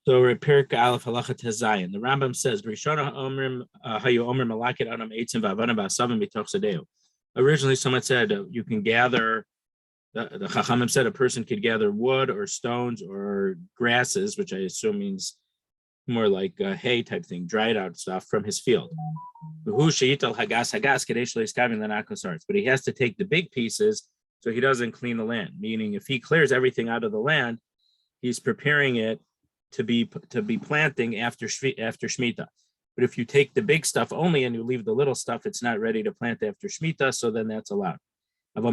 So Perik Aleph Halacha Tezayin. The Rambam says, "Rishona Omrim Hayu Omrim Malakit Adam Eitzim V'Avanim V'Asavim B'Toch Sadeu." Originally, someone said you can gather. The Chachamim said a person could gather wood or stones or grasses, which I assume means more like hay type thing, dried out stuff from his field. But he has to take the big pieces so he doesn't clean the land. Meaning, if he clears everything out of the land, he's preparing it to be planting after Shemitta. But if you take the big stuff only and you leave the little stuff, it's not ready to plant after Shemitta, so then that's allowed. But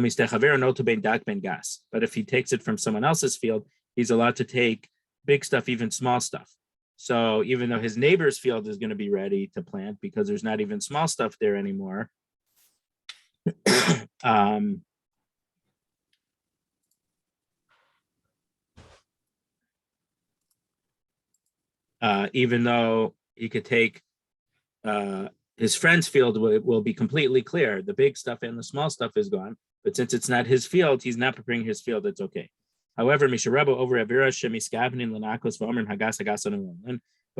if he takes it from someone else's field, he's allowed to take big stuff, even small stuff. So even though his neighbor's field is going to be ready to plant because there's not even small stuff there anymore, even though he could take his friend's field will be completely clear. The big stuff and the small stuff is gone. But since it's not his field, he's not preparing his field. It's okay. However, but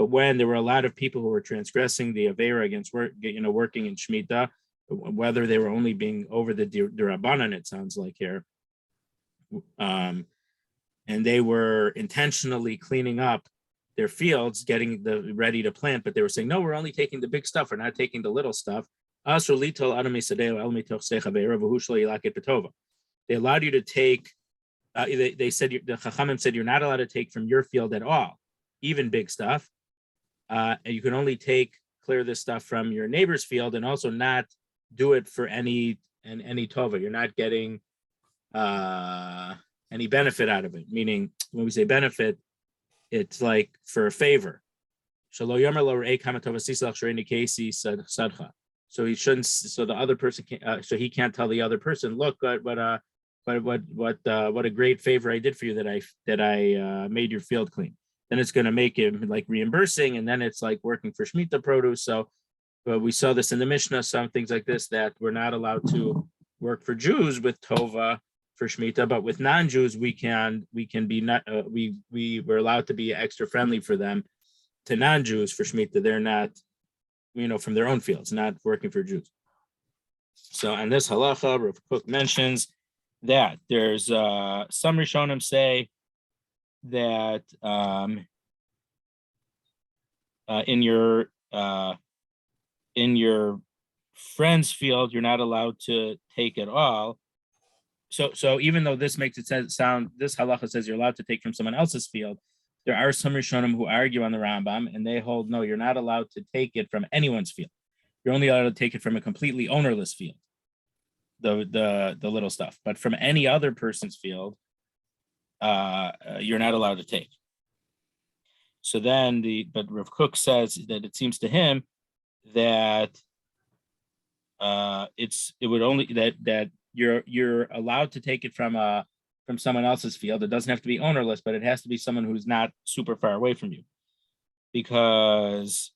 when there were a lot of people who were transgressing the avera against working in Shemitah, whether they were only being over the Rabbanan, it sounds like here, and they were intentionally cleaning up their fields, getting ready to plant, but they were saying, no, we're only taking the big stuff. We're not taking the little stuff. They allowed you to take, they said, the Chachamim said, you're not allowed to take from your field at all, even big stuff. And you can only clear this stuff from your neighbor's field and also not do it for any tova. You're not getting any benefit out of it. Meaning, when we say benefit, it's like for a favor. So he shouldn't. So the other person can't. So he can't tell the other person, look, what a great favor I did for you that I made your field clean. Then it's going to make him like reimbursing, and then it's like working for Shemitah produce. So, but we saw this in the Mishnah, some things like this, that we're not allowed to work for Jews with tova for Shemitah, but with non-Jews we can be not. We were allowed to be extra friendly for them to non-Jews for Shemitah. They're not, from their own fields, not working for Jews. So, and this halacha, Rav Kook mentions that there's some Rishonim say that in your friend's field, you're not allowed to take it all. So even though this makes it sound, this halacha says you're allowed to take from someone else's field, there are some Rishonim who argue on the Rambam, and they hold, no, you're not allowed to take it from anyone's field. You're only allowed to take it from a completely ownerless field, the little stuff. But from any other person's field, you're not allowed to take. So then but Rav Kook says that it seems to him that you're allowed to take it from someone else's field. It doesn't have to be ownerless, but it has to be someone who's not super far away from you. Because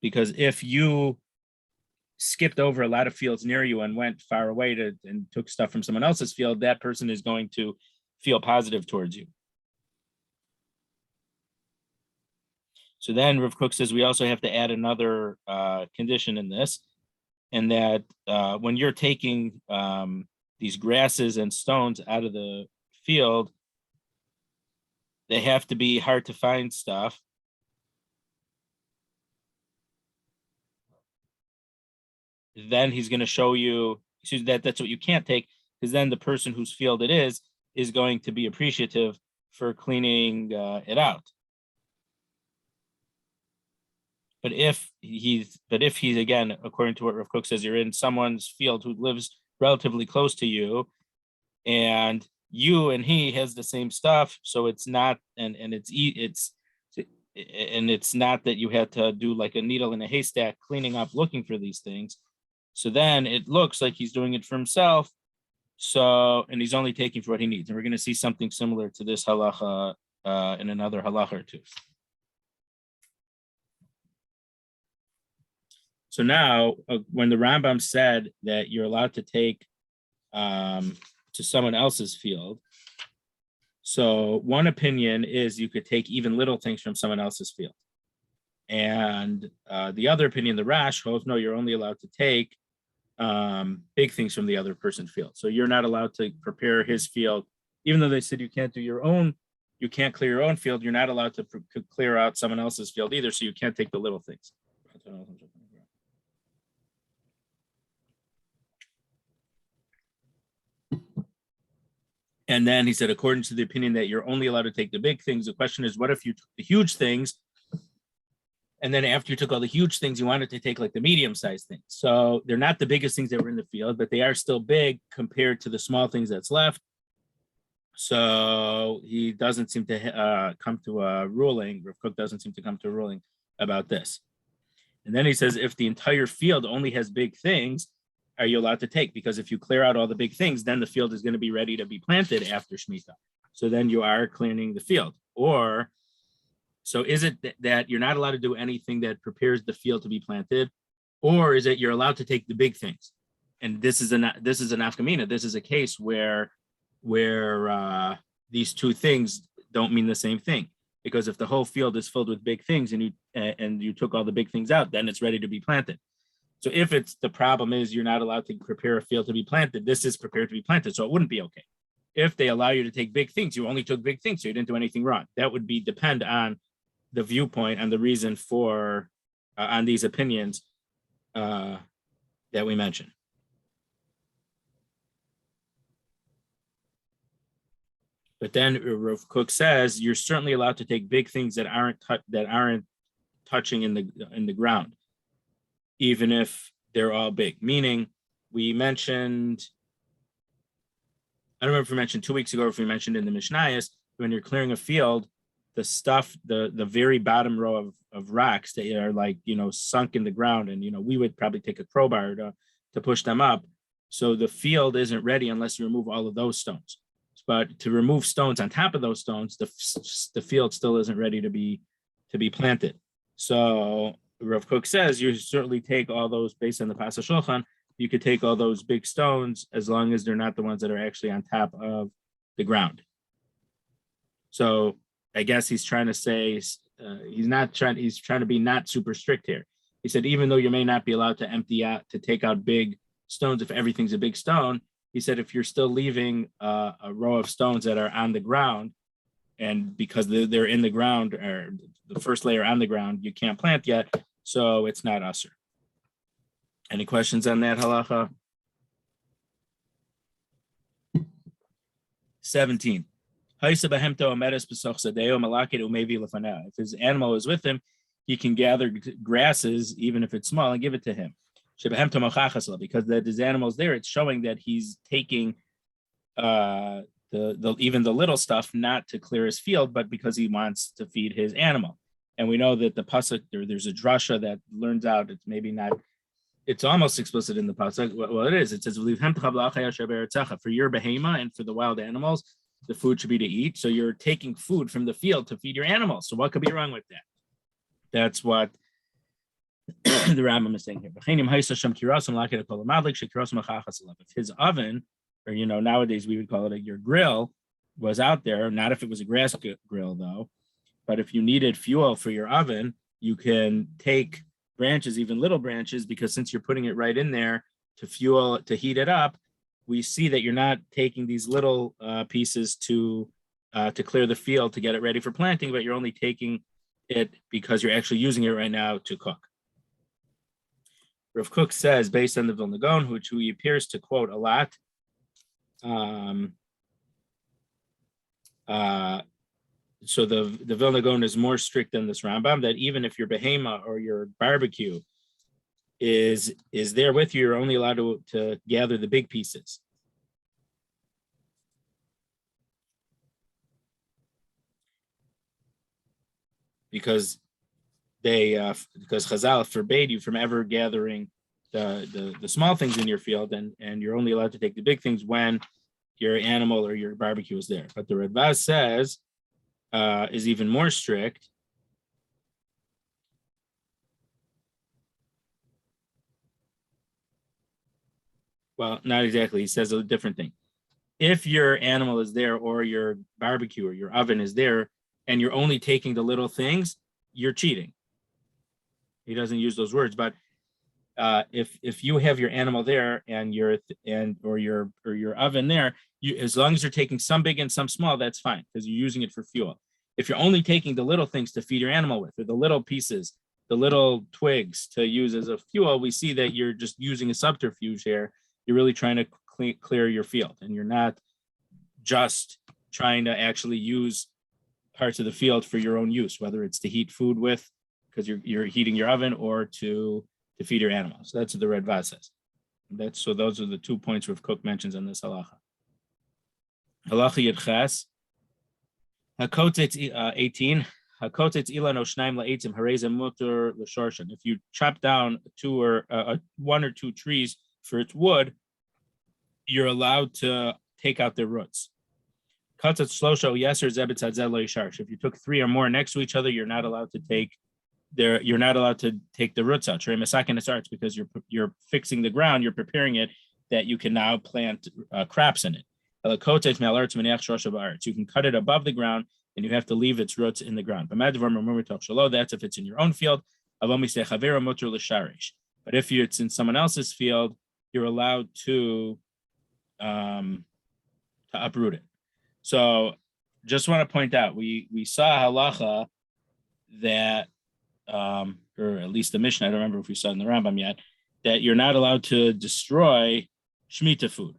if you skipped over a lot of fields near you and went far away and took stuff from someone else's field, that person is going to feel positive towards you. So then Rav Kook says we also have to add another condition in this, and that when you're taking these grasses and stones out of the field, they have to be hard to find stuff. Then he's going to show you that's what you can't take, because then the person whose field it is going to be appreciative for cleaning it out. But if he's again, according to what Rav Kook says, you're in someone's field who lives relatively close to you, and you and he has the same stuff, so it's not, and it's not that you had to do like a needle in a haystack cleaning up looking for these things. So then it looks like he's doing it for himself. So, and he's only taking for what he needs. And we're going to see something similar to this halacha in another halacha or two. So now, when the Rambam said that you're allowed to take to someone else's field, So one opinion is you could take even little things from someone else's field. And the other opinion, the Rash, holds, no, you're only allowed to take big things from the other person's field. So you're not allowed to prepare his field, even though they said you can't do your own, you can't clear your own field, you're not allowed to clear out someone else's field either, so you can't take the little things. And then he said, according to the opinion that you're only allowed to take the big things, the question is, what if you took the huge things, and then after you took all the huge things, you wanted to take like the medium-sized things? So they're not the biggest things that were in the field, but they are still big compared to the small things that's left. So he doesn't seem to come to a ruling. Rav Kook doesn't seem to come to a ruling about this. And then he says, if the entire field only has big things, are you allowed to take? Because if you clear out all the big things, then the field is going to be ready to be planted after Shemitah. So then you are clearing the field. Or, so is it that you're not allowed to do anything that prepares the field to be planted? Or is it you're allowed to take the big things? And this is an afkamina. This is a case where these two things don't mean the same thing. Because if the whole field is filled with big things and you took all the big things out, then it's ready to be planted. So if it's the problem is you're not allowed to prepare a field to be planted, this is prepared to be planted, so it wouldn't be okay. If they allow you to take big things, you only took big things, so you didn't do anything wrong. That would depend on the viewpoint and the reason for on these opinions that we mentioned. But then Rav Kook says you're certainly allowed to take big things that aren't touching in the ground, even if they're all big. Meaning, we mentioned, I don't remember if we mentioned 2 weeks ago, or if we mentioned in the Mishnayos, when you're clearing a field, the stuff, the very bottom row of rocks that are like, sunk in the ground, and, we would probably take a crowbar to push them up. So the field isn't ready unless you remove all of those stones. But to remove stones on top of those stones, the field still isn't ready to be planted. So Rav Kook says you certainly take all those, based on the Pasuk Shulchan, you could take all those big stones as long as they're not the ones that are actually on top of the ground. So I guess he's trying to say he's trying to be not super strict here. He said, even though you may not be allowed to take out big stones if everything's a big stone, he said, if you're still leaving a row of stones that are on the ground, and because they're in the ground, or the first layer on the ground, you can't plant yet, so it's not usher. Any questions on that halacha? 17. If his animal is with him, he can gather grasses, even if it's small, and give it to him. Because that his animal's there, it's showing that he's taking even the little stuff, not to clear his field, but because he wants to feed his animal. And we know that the pasuk, there's a drasha that learns out, it's maybe not, it's almost explicit in the pasuk. Well, it is. It says, for your behema and for the wild animals, the food should be to eat. So you're taking food from the field to feed your animals. So what could be wrong with that? That's what the Rambam is saying here. If his oven, or nowadays we would call it your grill, was out there, not if it was a grass grill though, but if you needed fuel for your oven, you can take branches, even little branches, because since you're putting it right in there to heat it up, we see that you're not taking these little pieces to clear the field to get it ready for planting, but you're only taking it because you're actually using it right now to cook. Rav Kook says, based on the Vilna Gaon, which he appears to quote a lot, so the Vilna Gaon is more strict than this Rambam, that even if your behema or your barbecue is there with you, you're only allowed to gather the big pieces. Because Chazal forbade you from ever gathering the small things in your field, and you're only allowed to take the big things when your animal or your barbecue is there. But the Rabbi says is even more strict. Well, not exactly. He says a different thing. if your animal is there or your barbecue or your oven is there and you're only taking the little things, you're cheating. He doesn't use those words, but if you have your animal there and your oven there, as long as you're taking some big and some small, that's fine because you're using it for fuel. If you're only taking the little things to feed your animal with, or the little pieces, the little twigs to use as a fuel, we see that you're just using a subterfuge here. You're really trying to clear your field, and you're not just trying to actually use parts of the field for your own use, whether it's to heat food with, because you're heating your oven, or to feed your animals. So that's what the Red Vaz says. So those are the 2 points Rav Kook mentions on this halacha. Halacha Yedches. Hakotetz 18. Hakotetz ilan o shnaim la'etzim hareza muter l'shorshan. If you chop down one or two trees for its wood, you're allowed to take out their roots. Katetz shlosha yeser zebetz hadzel lo yisharsh. If you took 3 or more next to each other, you're not allowed to take the roots out. Because you're fixing the ground, you're preparing it that you can now plant crops in it. You can cut it above the ground, and you have to leave its roots in the ground. That's if it's in your own field. But if it's in someone else's field, you're allowed to uproot it. So just want to point out, we saw halacha that, or at least the Mishnah, I don't remember if we saw it in the Rambam yet, that you're not allowed to destroy Shemitta food.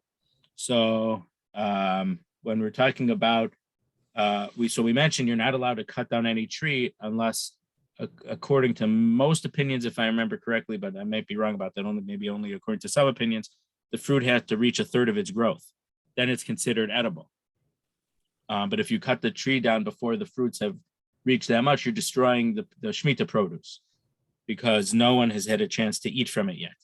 So when we're talking about, we mentioned you're not allowed to cut down any tree unless, according to most opinions, if I remember correctly, but I might be wrong about that, only according to some opinions, the fruit has to reach 1/3 of its growth. Then it's considered edible. But if you cut the tree down before the fruits have reached that much, you're destroying the Shemitta produce because no one has had a chance to eat from it yet.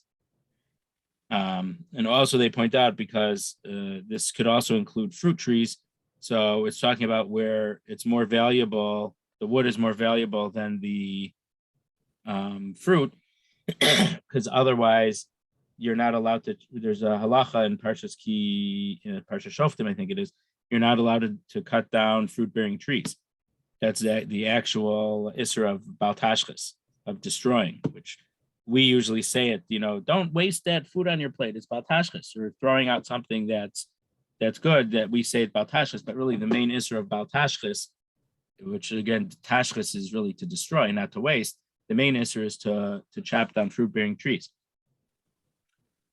And also they point out, because this could also include fruit trees. So it's talking about where it's more valuable, the wood is more valuable than the fruit, because otherwise you're not allowed to. There's a halacha in Parshas Shoftim, I think it is. You're not allowed to cut down fruit-bearing trees. That's the actual isser of baltashchis, of destroying, which we usually say it, don't waste that food on your plate. It's baltashchis, or throwing out something that's good, that we say it's baltashchis, but really the main isser of baltashchis, which again, tashchis is really to destroy, not to waste. The main isser is to chop down fruit-bearing trees.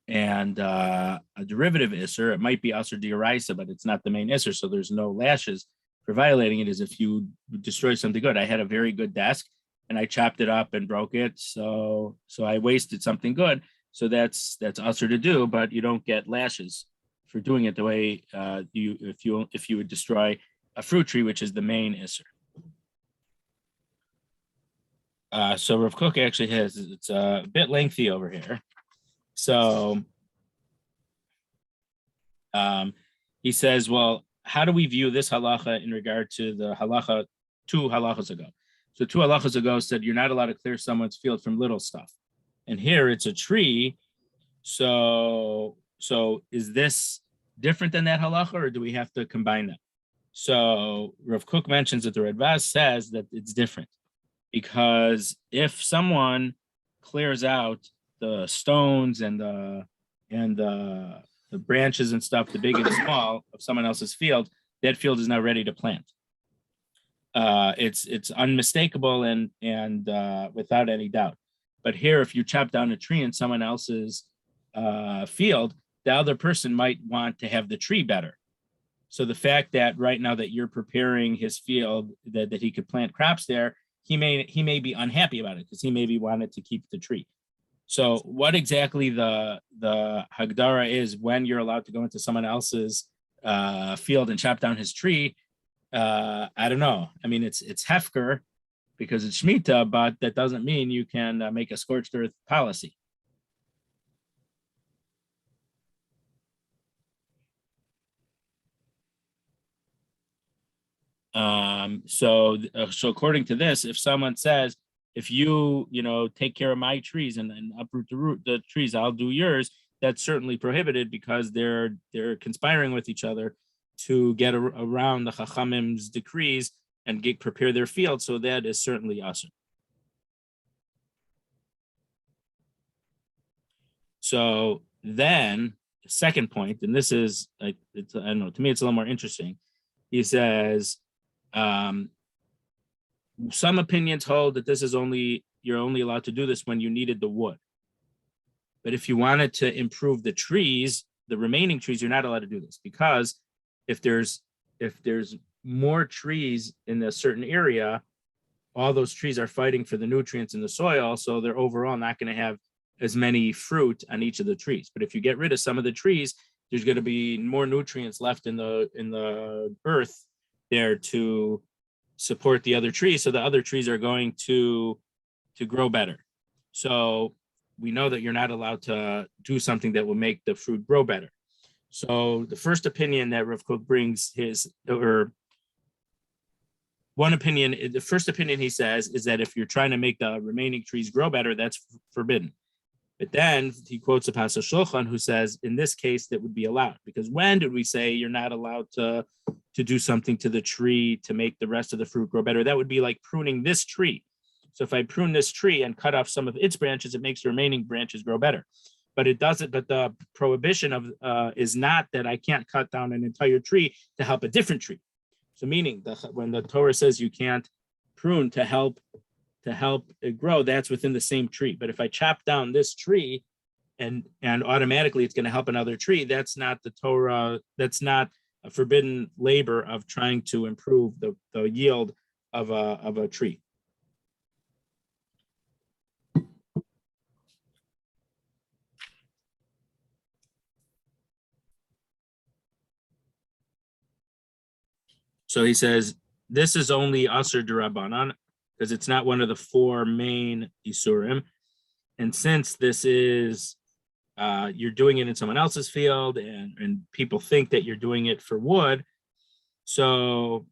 And a derivative isser, it might be asur d'oraisa, but it's not the main isser, so there's no lashes for violating it, is if you destroy something good. I had a very good desk and I chopped it up and broke it, so I wasted something good. So that's asur to do, but you don't get lashes for doing it the way if you would destroy a fruit tree, which is the main isser. So Rav Kook actually it's a bit lengthy over here. So he says, well, how do we view this halacha in regard to the halacha 2 halachas ago? So 2 halachas ago said you're not allowed to clear someone's field from little stuff. And here it's a tree. So is this different than that halacha, or do we have to combine them? So Rav Kook mentions that the Red Vaz says that it's different, because if someone clears out the stones and the branches and stuff, the big and small of someone else's field, that field is now ready to plant. It's unmistakable and without any doubt. But here, if you chop down a tree in someone else's field, the other person might want to have the tree better. So the fact that right now that you're preparing his field that he could plant crops there, he may be unhappy about it because he maybe wanted to keep the tree. So what exactly the Hagdara is when you're allowed to go into someone else's field and chop down his tree, I don't know. I mean, it's Hefker because it's Shemitta, but that doesn't mean you can make a scorched earth policy. So according to this, if someone says, if you take care of my trees and uproot the trees, I'll do yours, that's certainly prohibited because they're conspiring with each other to get around the Chachamim's decrees and prepare their field. So that is certainly asur. So then the second point, and this is like, I don't know, to me it's a little more interesting. He says, some opinions hold that this is you're only allowed to do this when you needed the wood. But if you wanted to improve the trees, the remaining trees, you're not allowed to do this, because if there's more trees in a certain area, all those trees are fighting for the nutrients in the soil, so they're overall not going to have as many fruit on each of the trees. But if you get rid of some of the trees, there's going to be more nutrients left in the earth there to support the other trees, so the other trees are going to grow better. So we know that you're not allowed to do something that will make the fruit grow better. So the first opinion that Rav Kook brings the first opinion he says is that if you're trying to make the remaining trees grow better, that's forbidden. But then he quotes a Pasuk Shulchan who says, in this case, that would be allowed. Because when did we say you're not allowed to do something to the tree to make the rest of the fruit grow better? That would be like pruning this tree. So if I prune this tree and cut off some of its branches, it makes the remaining branches grow better. But it doesn't. But the prohibition of is not that I can't cut down an entire tree to help a different tree. So meaning when the Torah says you can't prune to help it grow, that's within the same tree. But if I chop down this tree and automatically it's going to help another tree, that's not the Torah. That's not a forbidden labor of trying to improve the yield of a tree. So he says, this is only asur d'Rabbanan, because it's not one of the four main isurim. And since this is, you're doing it in someone else's field and people think that you're doing it for wood, so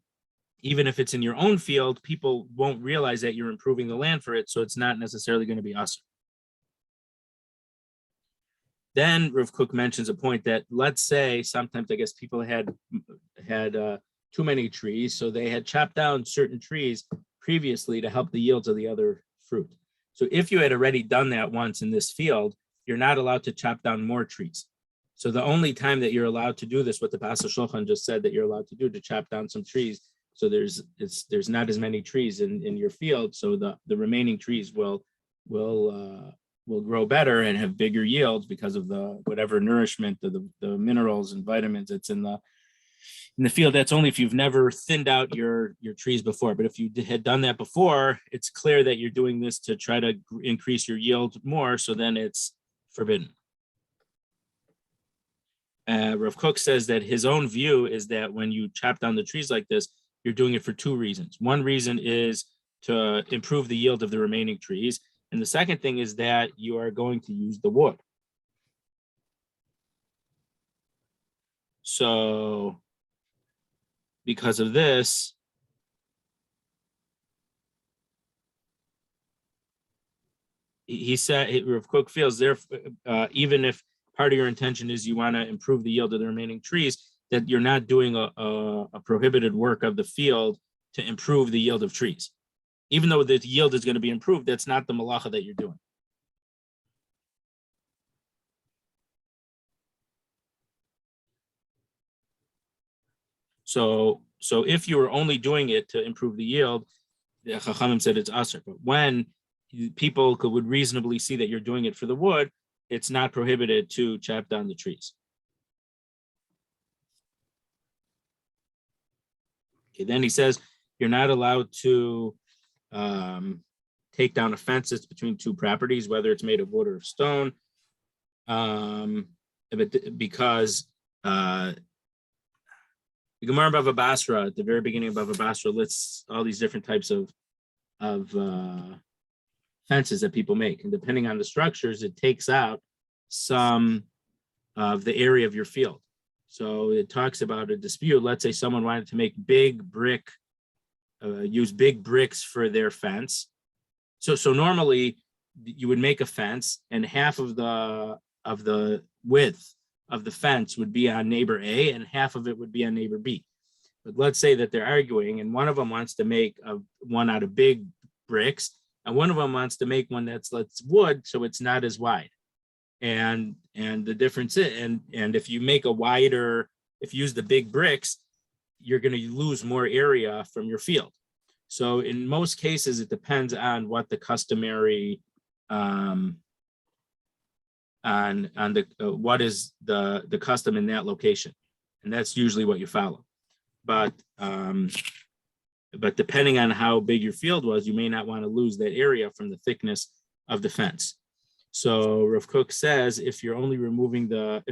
even if it's in your own field, people won't realize that you're improving the land for it, so it's not necessarily going to be asur. Then Rav Kook mentions a point that, let's say sometimes I guess people had too many trees, so they had chopped down certain trees previously to help the yields of the other fruit. So if you had already done that once in this field, you're not allowed to chop down more trees. So the only time that you're allowed to do this, what the Pasuk Shulchan just said that you're allowed to do, to chop down some trees, so there's not as many trees in your field, so the remaining trees will grow better and have bigger yields because of the whatever nourishment of the minerals and vitamins that's in the field. That's only if you've never thinned out your trees before. But if you had done that before, it's clear that you're doing this to try to increase your yield more, so then it's forbidden. Rav Kook says that his own view is that when you chop down the trees like this, you're doing it for two reasons. One reason is to improve the yield of the remaining trees. And the second thing is that you are going to use the wood. So because of this, he said, Rav Kook feels there, even if part of your intention is you want to improve the yield of the remaining trees, that you're not doing a prohibited work of the field to improve the yield of trees. Even though the yield is going to be improved, that's not the malacha that you're doing. So if you were only doing it to improve the yield, the Chachamim said it's asur. But when people would reasonably see that you're doing it for the wood, it's not prohibited to chop down the trees. Okay, then he says you're not allowed to take down a fence that's between two properties, whether it's made of wood or of stone, because the Gemara Bava Basra, at the very beginning of Bava Basra, lists all these different types of fences that people make. And depending on the structures, it takes out some of the area of your field. So it talks about a dispute. Let's say someone wanted to make use big bricks for their fence. So normally you would make a fence, and half of the the width of the fence would be on neighbor A and half of it would be on neighbor B. But let's say that they're arguing and one of them wants to make one out of big bricks and one of them wants to make one that's wood, so it's not as wide. And the difference is, and if you make a wider, if you use the big bricks, you're going to lose more area from your field. So in most cases, it depends on what the customary on the what is the custom in that location, and that's usually what you follow. But depending on how big your field was, you may not want to lose that area from the thickness of the fence. So Rav Kook says if you're removing the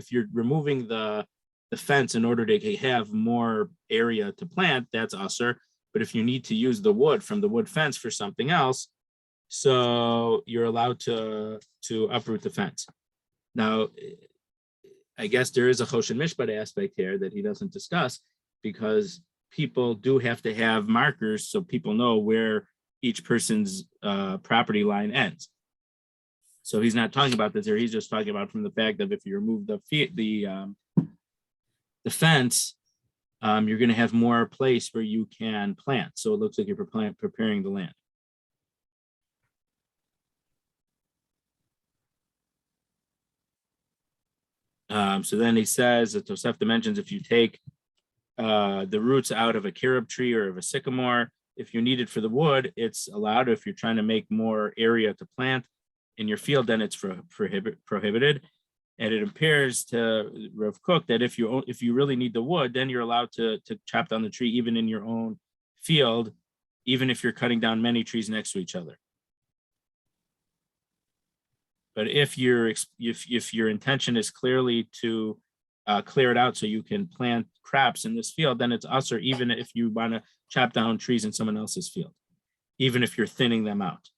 fence in order to have more area to plant, that's usher. But if you need to use the wood from the wood fence for something else, so you're allowed to uproot the fence. Now, I guess there is a Choshen Mishpat aspect here that he doesn't discuss, because people do have to have markers so people know where each person's property line ends. So he's not talking about this here. He's just talking about from the fact that if you remove the fence, you're going to have more place where you can plant. So it looks like you're preparing the land. So then he says that Tosefta mentions if you take the roots out of a carob tree or of a sycamore, if you need it for the wood, it's allowed. If you're trying to make more area to plant in your field, then it's prohibited. And it appears to Rav Kook that if you really need the wood, then you're allowed to chop down the tree even in your own field, even if you're cutting down many trees next to each other. But if your intention is clearly to clear it out so you can plant crops in this field, then it's usher even if you want to chop down trees in someone else's field, even if you're thinning them out.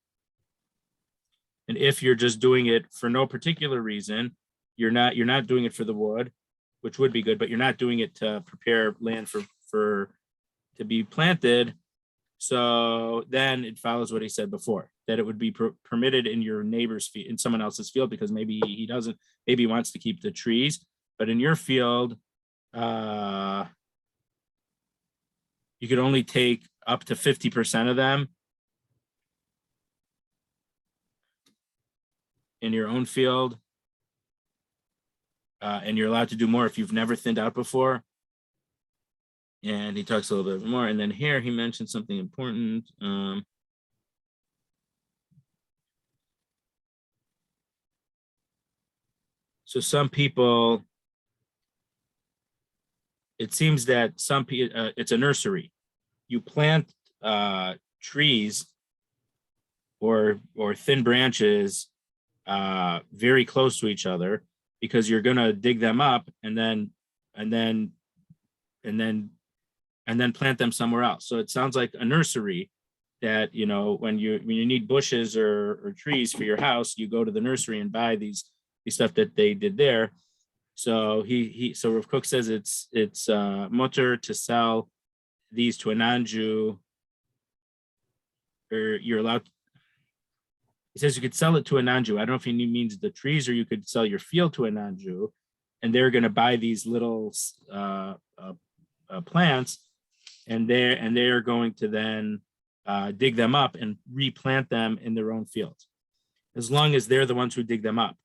And if you're just doing it for no particular reason, you're not doing it for the wood, which would be good, but you're not doing it to prepare land to be planted. So then it follows what he said before, that it would be permitted in your neighbor's field, in someone else's field, because maybe he wants to keep the trees, but in your field, you could only take up to 50% of them in your own field. And you're allowed to do more if you've never thinned out before. And he talks a little bit more. And then here he mentioned something important. So some people, it seems that some people, it's a nursery. You plant trees or thin branches very close to each other, because you're going to dig them up and then plant them somewhere else. So it sounds like a nursery that, when you need bushes or trees for your house, you go to the nursery and buy these stuff that they did there. So so Rav Kook says it's mutter to sell these to a non-Jew, or you're allowed. He says you could sell it to a non-Jew. I don't know if he means the trees, or you could sell your field to a non-Jew, and they're going to buy these little plants, and they are going to then dig them up and replant them in their own fields, as long as they're the ones who dig them up.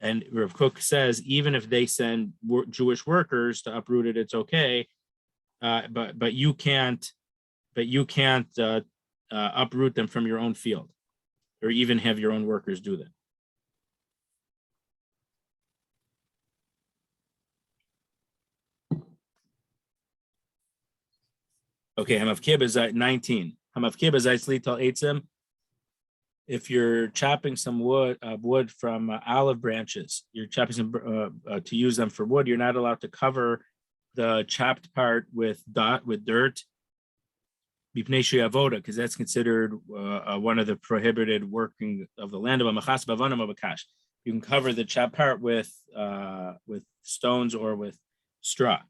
And Rav Kook says even if they send Jewish workers to uproot it, it's okay, but you can't uproot them from your own field, or even have your own workers do that. Okay, Hamav is at 19. Hamav Kibazai Slital Eitzim. If you're chopping some wood from olive branches, you're chopping some to use them for wood, you're not allowed to cover the chopped part with dirt, because that's considered one of the prohibited working of the land of a machas bavanim of a kash. You can cover the chopped part with stones or with straw.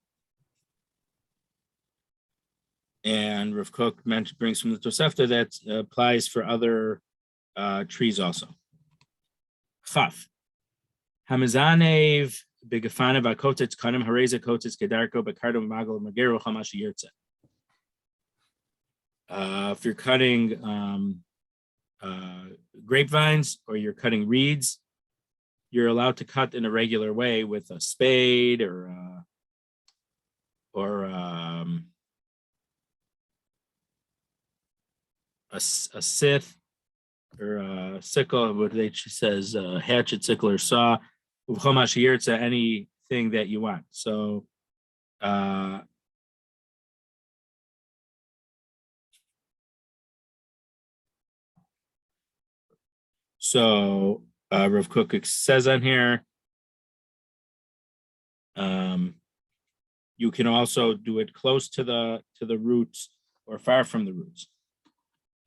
And Rav Kook brings from the Tosefta that applies for other trees also. Chaf. Hamazanev bigafanav akotetz kanim hareza kotetz kedarko bekardo magol magero chamashi yirtze. If you're cutting grapevines or you're cutting reeds, you're allowed to cut in a regular way with a spade or a scythe or a sickle, what they says hatchet, sickle, or saw. Anything that you want. So Rav Kook says on here, you can also do it close to the roots or far from the roots.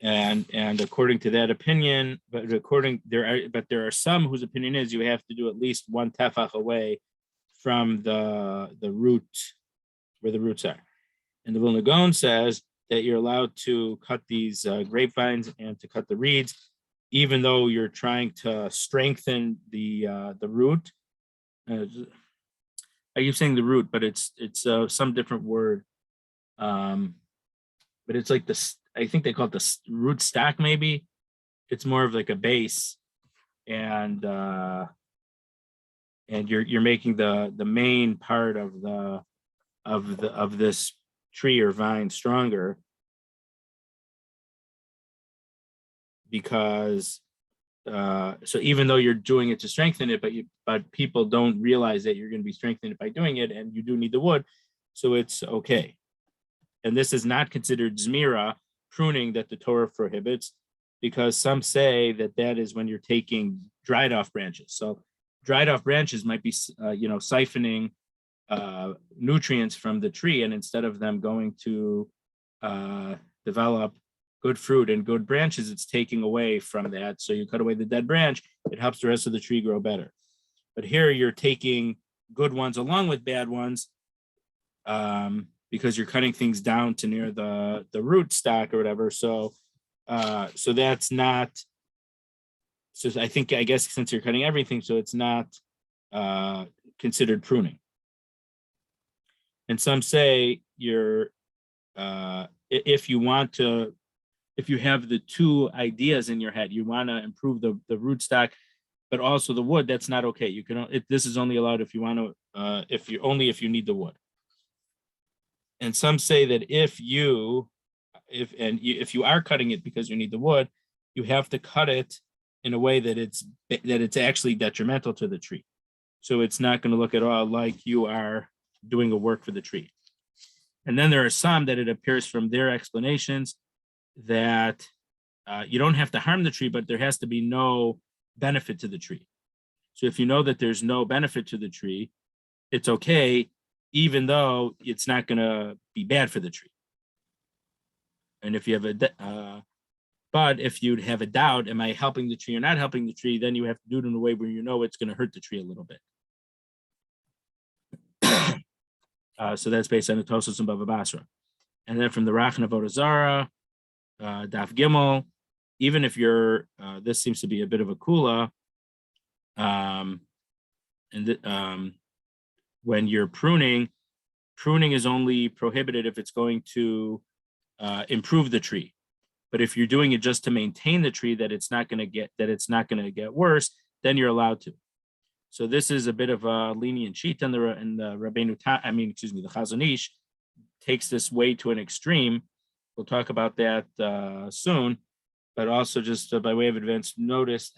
And according to that opinion, but there are some whose opinion is you have to do at least one tefach away from the root where the roots are. And the Vilna Gaon says that you're allowed to cut these grapevines and to cut the reeds, even though you're trying to strengthen the root. I keep saying the root, but it's some different word. But it's like this. I think they call it the root stock. Maybe it's more of like a base, and you're making the main part of this tree or vine stronger, because so even though you're doing it to strengthen it, but people don't realize that you're going to be strengthening it by doing it, and you do need the wood, so it's okay. And this is not considered zmira, pruning, that the Torah prohibits, because some say that is when you're taking dried off branches. So dried off branches might be siphoning nutrients from the tree, and instead of them going to develop good fruit and good branches, it's taking away from that. So you cut away the dead branch, it helps the rest of the tree grow better. But here you're taking good ones along with bad ones, because you're cutting things down to near the root stock or whatever. So that's not. So I guess since you're cutting everything, so it's not considered pruning. And some say you're if you have the two ideas in your head, you want to improve the rootstock, but also the wood, that's not okay. You can this is only allowed if you want to if you need the wood. And some say that if you are cutting it because you need the wood, you have to cut it in a way that it's actually detrimental to the tree. So it's not going to look at all like you are doing a work for the tree. And then there are some that it appears from their explanations that you don't have to harm the tree, but there has to be no benefit to the tree. So if you know that there's no benefit to the tree, it's okay, even though it's not going to be bad for the tree. And if you have but if you'd have a doubt, am I helping the tree or not helping the tree, then you have to do it in a way where you know it's going to hurt the tree a little bit. So that's based on the Tosos and Bava Basra. And then from the Rachna Avodah Zarah, Daf Gimel, even if you're, this seems to be a bit of a kula, when you're pruning is only prohibited if it's going to improve the tree. But if you're doing it just to maintain the tree, that it's not going to get worse, then you're allowed to. So this is a bit of a lenient sheet, and the Rabbeinu, the Chazon Ish takes this way to an extreme. We'll talk about that soon, but also just by way of advance notice,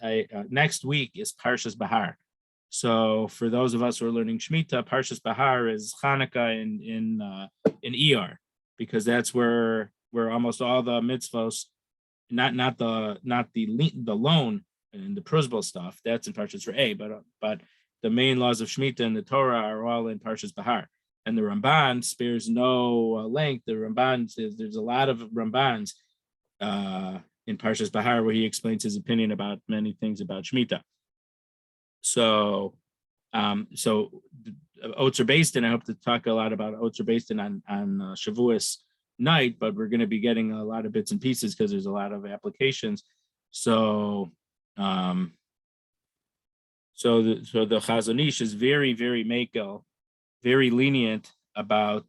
next week is Parshas Bahar. So for those of us who are learning Shemitta, Parshas Bahar is Hanukkah in Iyar, because that's where almost all the mitzvos, not the loan and the Pruzbal stuff, that's in Parshas Re'eh, but the main laws of Shemitta and the Torah are all in Parshas Bahar. And the Ramban spares no length. The Ramban says there's a lot of Rambans in Parshas Bahar where he explains his opinion about many things about Shemitta. So Oats are based in. I hope to talk a lot about Oats are based in on Shavuos night, but we're going to be getting a lot of bits and pieces because there's a lot of applications. So the Chazon Ish is very, very makel, very lenient about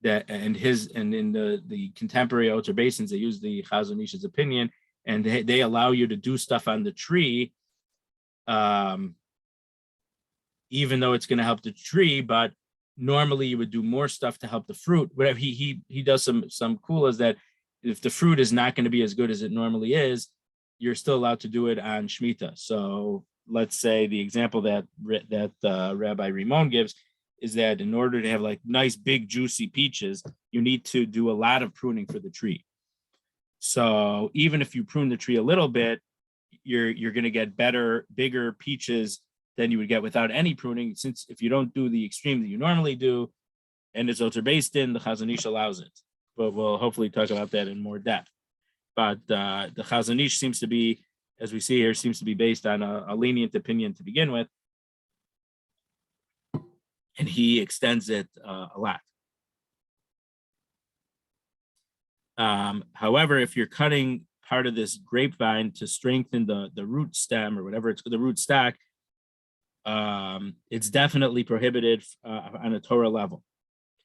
that, and in the contemporary Outer Basins, they use the Chazon Ish's opinion, and they allow you to do stuff on the tree, even though it's going to help the tree, but normally you would do more stuff to help the fruit. Whatever he does some cool is that if the fruit is not going to be as good as it normally is, you're still allowed to do it on Shemitta. So let's say the example that Rabbi Ramon gives is that in order to have like nice big juicy peaches, you need to do a lot of pruning for the tree. So even if you prune the tree a little bit, you're going to get bigger peaches than you would get without any pruning. Since if you don't do the extreme that you normally do, and it's Oter based in, the Chazon Ish allows it. But we'll hopefully talk about that in more depth. But the Chazon Ish seems to be, as we see here, seems to be based on a lenient opinion to begin with, and he extends it a lot. However, if you're cutting part of this grapevine to strengthen the root stem or whatever it's the root stock, it's definitely prohibited on a Torah level.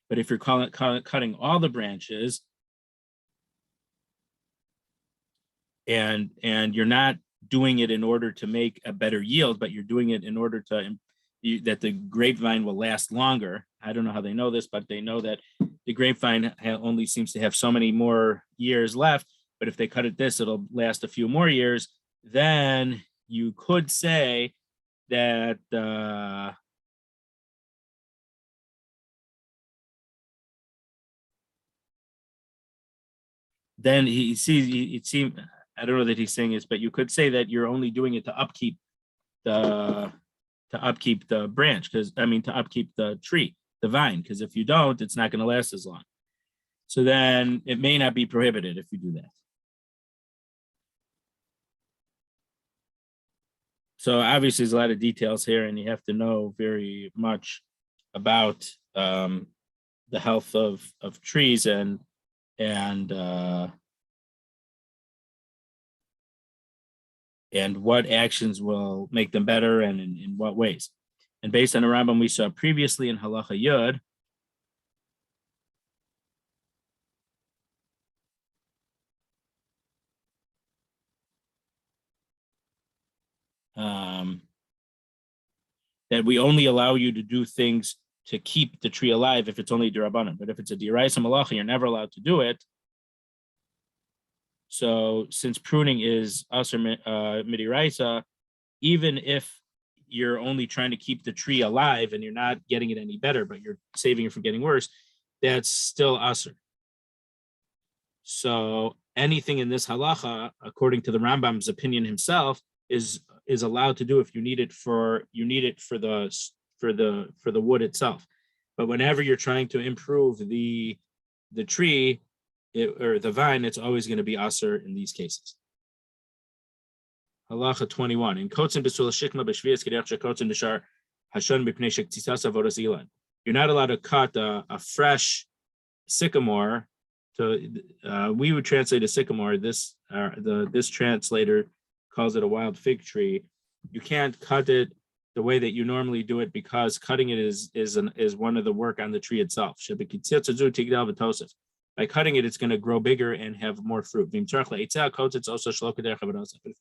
But if you're cutting all the branches and you're not doing it in order to make a better yield, but you're doing it in order to that the grapevine will last longer. I don't know how they know this, but they know that the grapevine only seems to have so many more years left. But if they cut it it'll last a few more years. Then you could say that then it seemed, I don't know that he's saying this, but you could say that you're only doing it to upkeep the branch, to upkeep the tree, the vine, because if you don't, it's not going to last as long. So then it may not be prohibited if you do that. So obviously there's a lot of details here, and you have to know very much about the health of trees and what actions will make them better and in what ways. And based on the Rambam we saw previously in Halacha Yud, that we only allow you to do things to keep the tree alive if it's only d'Rabbanan. But if it's a d'Oraisa Malacha, you're never allowed to do it. So since pruning is Aser Midiraisa, even if you're only trying to keep the tree alive and you're not getting it any better, but you're saving it from getting worse, that's still Aser. So anything in this halacha, according to the Rambam's opinion himself, is allowed to do if you need it for the wood itself. But whenever you're trying to improve the tree or the vine, it's always going to be aser in these cases. Halacha 21. In kotzin besul shikma b'shvias kedech shekotzin nishar hashon b'pnei shektisas avodas ilan. You're not allowed to cut a fresh sycamore. We would translate a sycamore. This translator calls it a wild fig tree. You can't cut it the way that you normally do it because cutting it is one of the work on the tree itself. By cutting it, it's going to grow bigger and have more fruit. But if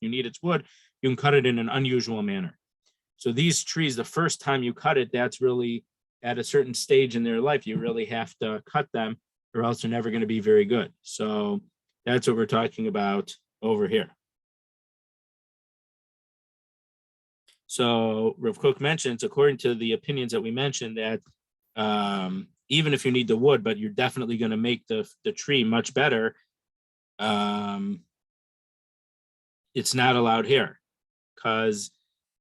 you need its wood, you can cut it in an unusual manner. So these trees, the first time you cut it, that's really at a certain stage in their life, you really have to cut them or else they're never going to be very good. So that's what we're talking about over here. So Rav Kook mentions, according to the opinions that we mentioned, that even if you need the wood, but you're definitely going to make the tree much better, it's not allowed here, because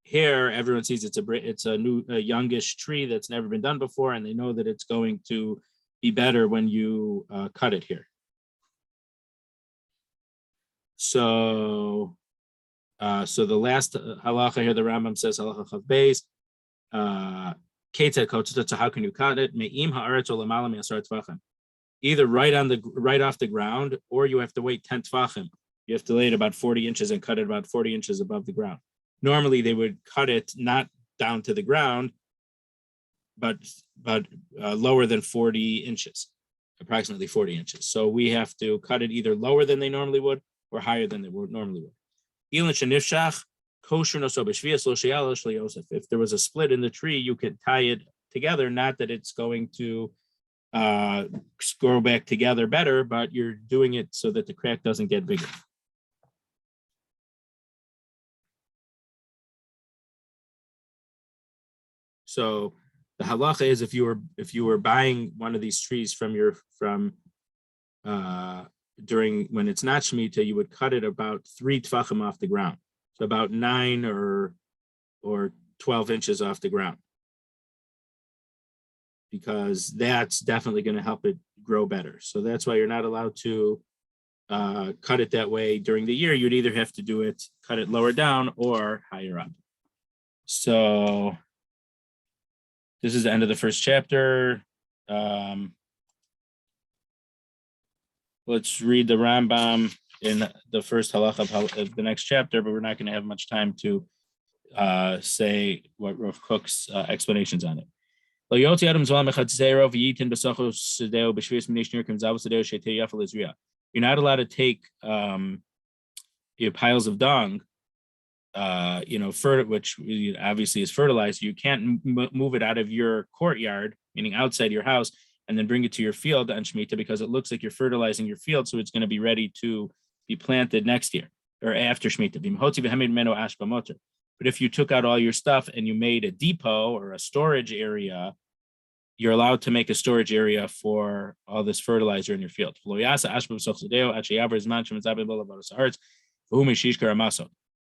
here everyone sees it's a youngish tree that's never been done before, and they know that it's going to be better when you cut it here. So the last halacha here, the Rambam says halacha chav beis. So how can you cut it? Me'im haaretz or lamala me'asar tvachim. Either right off the ground, or you have to wait 10 tvachim. You have to lay it about 40 inches and cut it about 40 inches above the ground. normally they would cut it not down to the ground, but lower than 40 inches, approximately 40 inches. So we have to cut it either lower than they normally would or higher than they would normally would. If there was a split in the tree, you could tie it together, not that it's going to grow back together better, but you're doing it so that the crack doesn't get bigger. So the halacha is if you were buying one of these trees from during when it's not Shemitta, you would cut it about 3 tefachim off the ground, so about 9 or 12 inches off the ground, because that's definitely going to help it grow better. So that's why you're not allowed to cut it that way during the year. You'd either have to cut it lower down or higher up. So this is the end of the first chapter. Let's read the Rambam in the first halacha of the next chapter, but we're not going to have much time to say what Rav Kook's explanations on it. You're not allowed to take your piles of dung, which obviously is fertilized. You can't move it out of your courtyard, meaning outside your house, and then bring it to your field on Shemitta, because it looks like you're fertilizing your field, so it's going to be ready to be planted next year or after Shemitta. But if you took out all your stuff and you made a depot or a storage area, you're allowed to make a storage area for all this fertilizer in your field.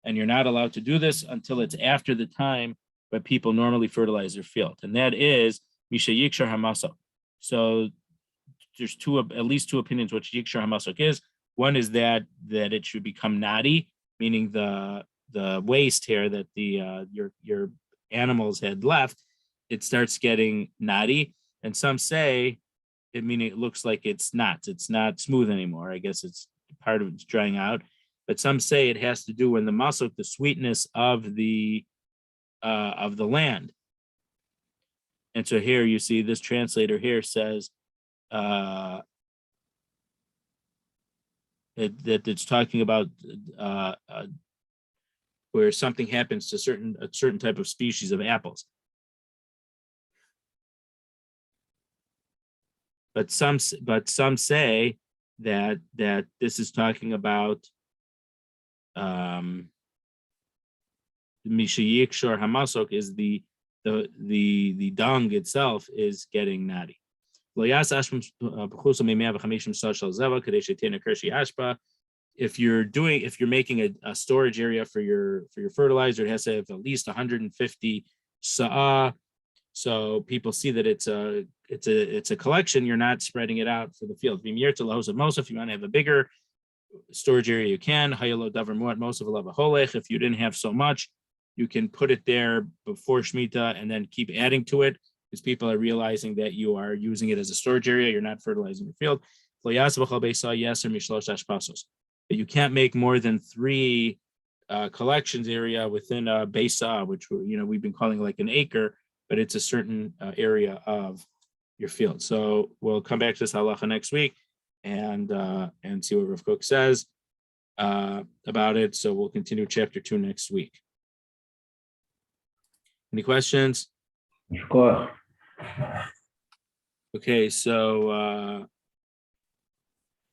And you're not allowed to do this until it's after the time when people normally fertilize their field, and that is Misha Yikshar Hamasok. So there's at least two opinions what Yikshar Hamasok is. One is that it should become nadi, meaning the waste here that your animals had left, it starts getting nadi. And some say it looks like it's not smooth anymore. I guess it's part of it's drying out. But some say it has to do with the masok, the sweetness of the land. And so here you see this translator here says that it's talking about where something happens to a certain type of species of apples. But some say that this is talking about Misha Yikshor Hamasok is the dung itself is getting natty. If you're making a storage area for your fertilizer, it has to have at least 150 sa'ah. So people see that it's a collection. You're not spreading it out for the field. If you want to have a bigger storage area, you can. If you didn't have so much, you can put it there before Shemitta and then keep adding to it, because people are realizing that you are using it as a storage area. You're not fertilizing your field. But you can't make more than 3 collections area within a besa, which we've been calling like an acre, but it's a certain area of your field. So we'll come back to this halacha next week and see what Rav Kook says about it. So we'll continue chapter 2 next week. Any questions? Of course. Okay, so